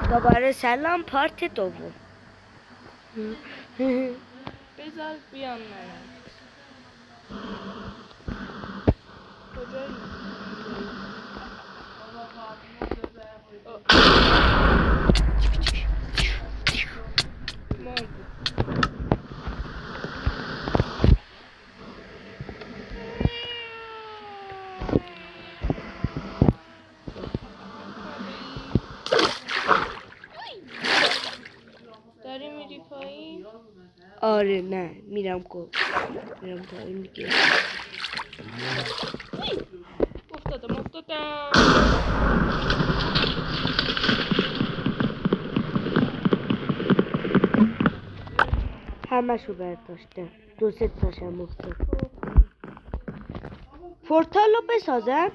دوباره سلام پارت دوم. بذار بیام منم. کجایی؟ مردی. داری میری پایین؟ آره نه میرم پایین دیگه. افتادم. همشو برداشتم. 2-3 تاشم افتاد. پورتالو بسازم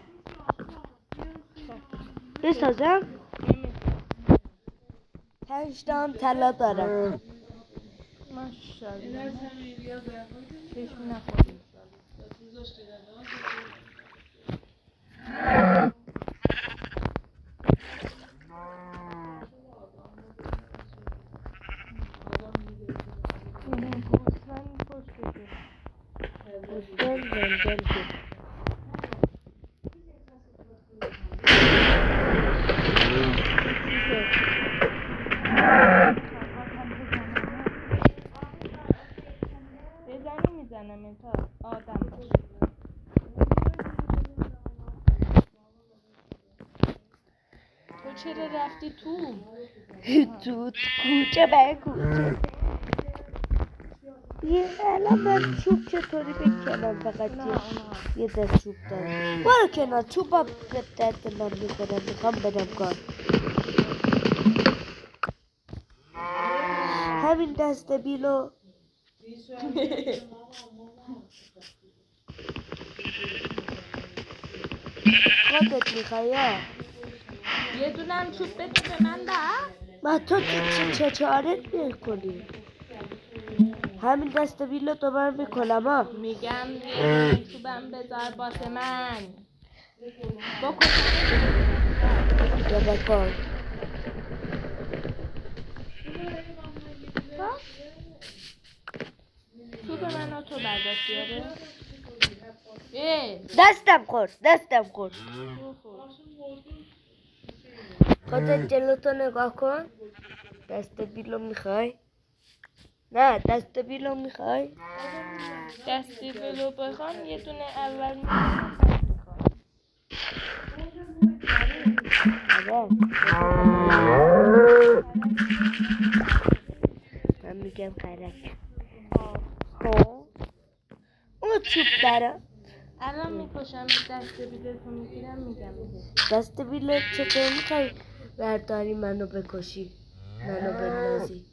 5 تا هم طلا دارم. ماشاءالله. چشم نخوریم. بزنی میزنم تا آدم باشه. تو چرا رفتی تو کوچه به کوچه. الان من چوب چطوری بکنم؟ فقط یه دست چوب دارم. برو کنار چوب با درد من میکنم. میخوام بدم کار. همین دست بیلو خودت میخوای یا؟ یه دونم چوب بده به من ده. ما تو چه چارت میکنی؟ همین دست بیلو دوباره میکنم ها. میگم یه دونه چوبم بذار واسه من. بکن. یا بکن. چوب منو تو برداشتی آره؟ دستم خورد. خودت جلوتو نگاه کن. دست بیلو میخوای؟ نه دست بیلو میخوای؟ دستی بلو بخوام یه دونه اول من میگم خرک. خب اون چوب برا الان میکشم دست بیلتو میگیرم میگم دست بیلو چطور میخوای برداری منو بکشی؟ منو بندازی؟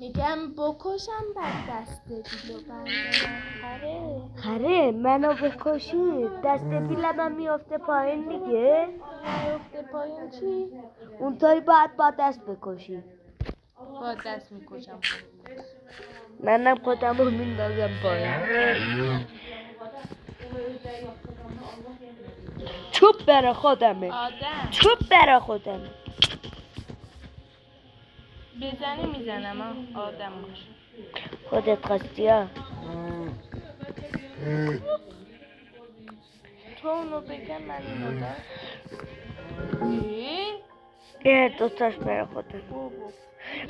میگم بکشم بعد دست بیلو بردارم. خره منو بکشی دست بیلم هم میافته پایین دیگه. میافته پایین چی؟ اونطوری باید با دست بکشی. با دست میکشم. منم خودم رو میندازم پایین. چوب برا خودمه. چوب برا خودمه. بزنی میزنم ها آدم باش. خودت خواستی ها. تو اونو بگم من اینو دارم. دوتاش برا خودم.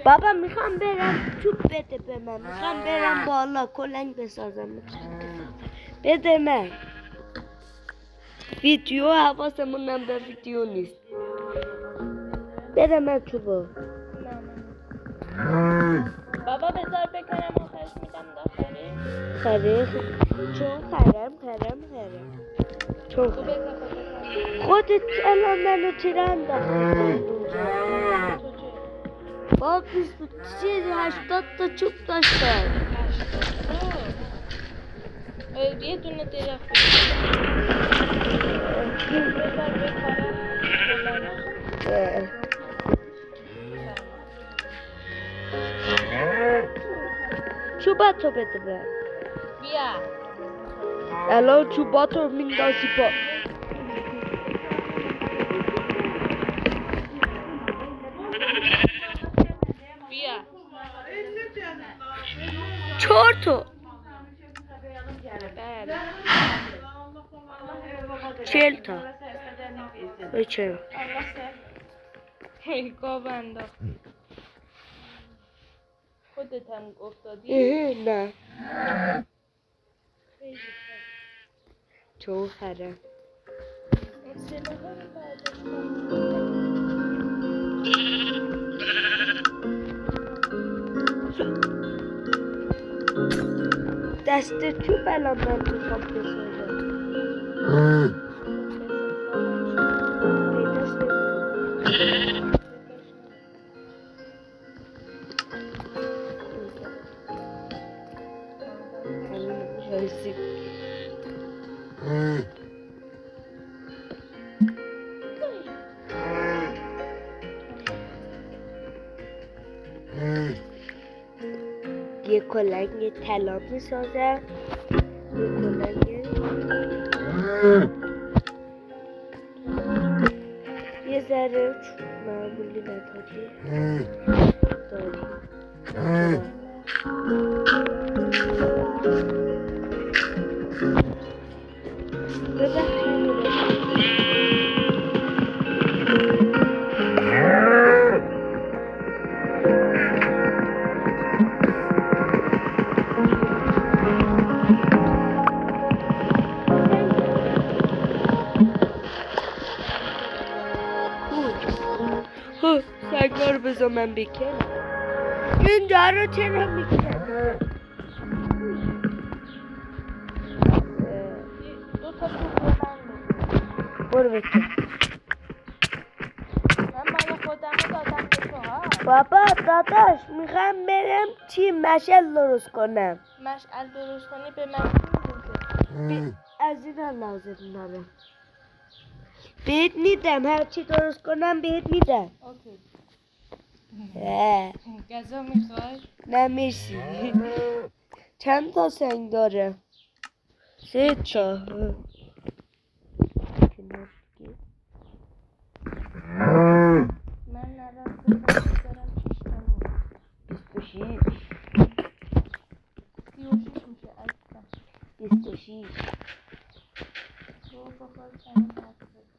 بابا میخوام برم چوب بده به من. میخوام برم بالا کلنگ بسازم. بده من. ویدیو حواسمونم به ویدیو نیست. بده من چوبو. بابا بذار بکنم آخرش میدم داخلی. خره چون خرم چون خودت الان منو چرا انداختی؟ با 80 تا چوب داشتم. یه دونه درخت بذار بکارم. چوباتو بده من. بیا الان چوباتو میندازی پا. 4 تا بله 40 تا چرا الله سر هی گاب انداخت خودت هم افتادی نه خیلی خوب. جوهره سلاح‌ها رو برداشتم. دست چوب الان من میخوام بسازم پیداش نمی‌کنم. همین رازی. یه کلنگ طلا میسازم یه کلنگ یه ذره معمولی نداری داری سگا رو بذار من بکنم این در رو چرا میکنم دو تا توپ به من بده. برو بکن من مال خودم رو دادم به تو ها. بابا داداش میخوام برم چی مشل درست کنم مشعل درست کنی به من میده. از این هم لازم دارم بهت میدم هر چی درست کنم بهت میدم اوکی. اه، غذا میخوای؟ نمیشی چند تا سنگ داره 3 تا من نرفته دارم 6 تا می‌کنم. 26 36 میشه عزیزم. 26 تو بخور کنی حرف بزن.